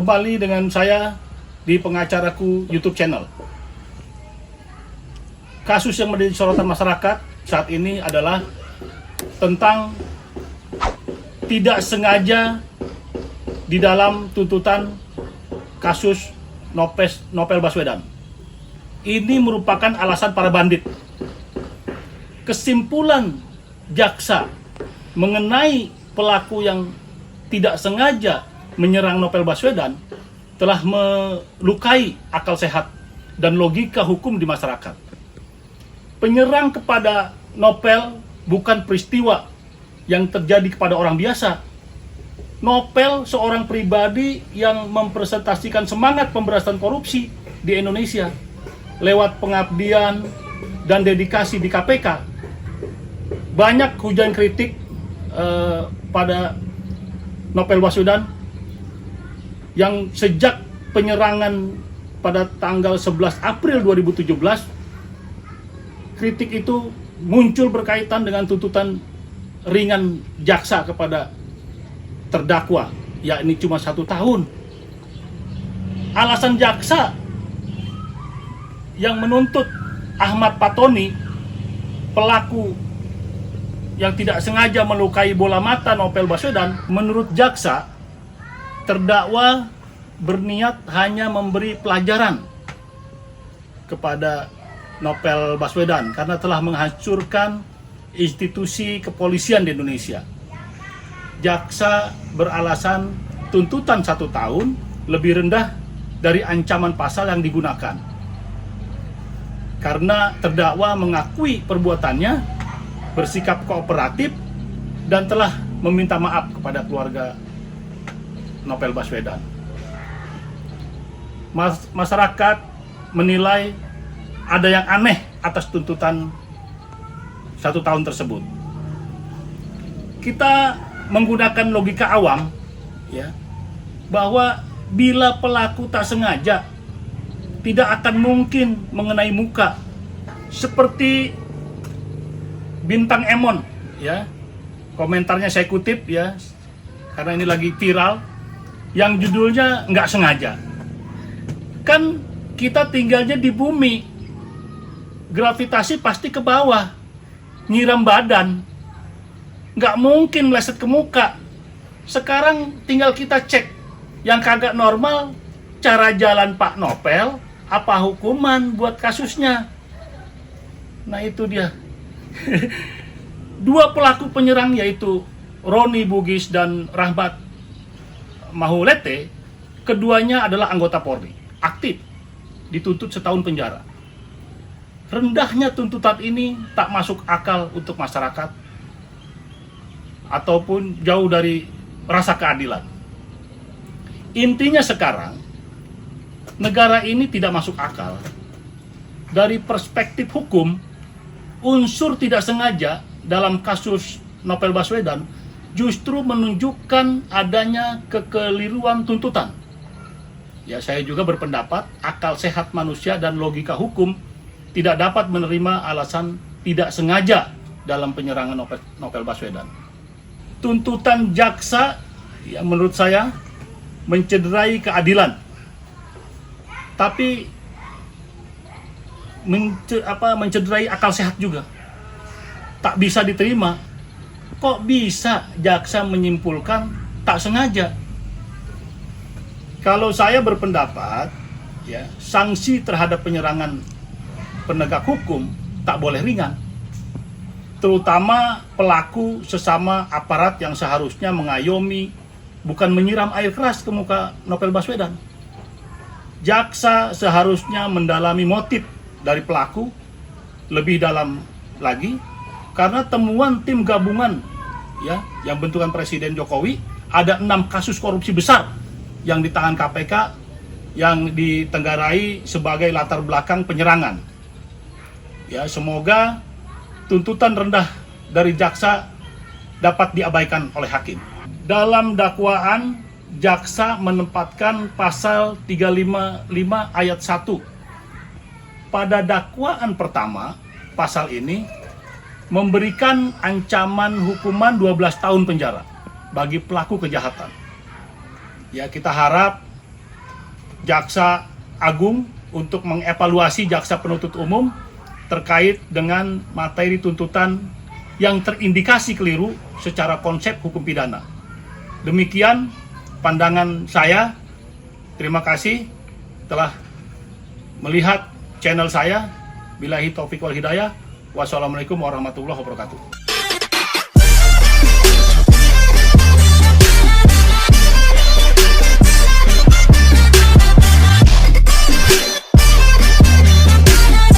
Kembali dengan saya di Pengacaraku YouTube channel. Kasus yang menjadi sorotan masyarakat saat ini adalah tentang tidak sengaja di dalam tuntutan kasus Novel Baswedan. Ini merupakan alasan para bandit. Kesimpulan jaksa mengenai pelaku yang tidak sengaja menyerang Novel Baswedan telah melukai akal sehat dan logika hukum di masyarakat. Penyerang kepada Novel bukan peristiwa yang terjadi kepada orang biasa. Novel seorang pribadi yang mempresentasikan semangat pemberantasan korupsi di Indonesia lewat pengabdian dan dedikasi di KPK. Banyak hujan kritik pada Novel Baswedan yang sejak penyerangan pada tanggal 11 April 2017, kritik itu muncul berkaitan dengan tuntutan ringan jaksa kepada terdakwa, yakni cuma 1 tahun. Alasan jaksa yang menuntut Ahmad Fatoni, pelaku yang tidak sengaja melukai bola mata Novel Baswedan, menurut jaksa, terdakwa berniat hanya memberi pelajaran kepada Novel Baswedan karena telah menghancurkan institusi kepolisian di Indonesia. Jaksa beralasan tuntutan 1 tahun lebih rendah dari ancaman pasal yang digunakan. Karena terdakwa mengakui perbuatannya, bersikap kooperatif, dan telah meminta maaf kepada keluarga Novel Baswedan. Masyarakat menilai ada yang aneh atas tuntutan 1 tahun tersebut. Kita menggunakan logika awam, ya, bahwa bila pelaku tak sengaja, tidak akan mungkin mengenai muka, seperti Bintang Emon, ya. Komentarnya saya kutip, ya, karena ini lagi viral, yang judulnya nggak sengaja. Kan kita tinggalnya di bumi, gravitasi pasti ke bawah, nyiram badan, nggak mungkin meleset ke muka. Sekarang tinggal kita cek, yang kagak normal, cara jalan Pak Novel, apa hukuman buat kasusnya. Nah itu dia. 2 pelaku penyerang, yaitu Roni Bugis dan Rahmat Mahulete, keduanya adalah anggota Polri, aktif, dituntut 1 tahun penjara. Rendahnya tuntutan ini tak masuk akal untuk masyarakat ataupun jauh dari rasa keadilan. Intinya sekarang, negara ini tidak masuk akal. Dari perspektif hukum, unsur tidak sengaja dalam kasus Novel Baswedan justru menunjukkan adanya kekeliruan tuntutan. Ya, saya juga berpendapat akal sehat manusia dan logika hukum tidak dapat menerima alasan tidak sengaja dalam penyerangan Novel Baswedan. Tuntutan jaksa, ya, menurut saya mencederai keadilan, tapi mencederai akal sehat juga. Tak bisa diterima. Kok bisa jaksa menyimpulkan tak sengaja? Kalau saya berpendapat, ya, sanksi terhadap penyerangan penegak hukum tak boleh ringan. Terutama pelaku sesama aparat yang seharusnya mengayomi, bukan menyiram air keras ke muka Novel Baswedan. Jaksa seharusnya mendalami motif dari pelaku lebih dalam lagi, karena temuan tim gabungan, ya, yang bentukan Presiden Jokowi, ada 6 kasus korupsi besar yang ditahan KPK yang ditenggarai sebagai latar belakang penyerangan. Ya, semoga tuntutan rendah dari jaksa dapat diabaikan oleh hakim. Dalam dakwaan, jaksa menempatkan pasal 355 ayat 1. Pada dakwaan pertama, pasal ini memberikan ancaman hukuman 12 tahun penjara bagi pelaku kejahatan. Ya, kita harap Jaksa Agung untuk mengevaluasi jaksa penuntut umum terkait dengan materi tuntutan yang terindikasi keliru secara konsep hukum pidana. Demikian pandangan saya. Terima kasih telah melihat channel saya. Billahi taufiq wal hidayah. Wassalamualaikum warahmatullahi wabarakatuh.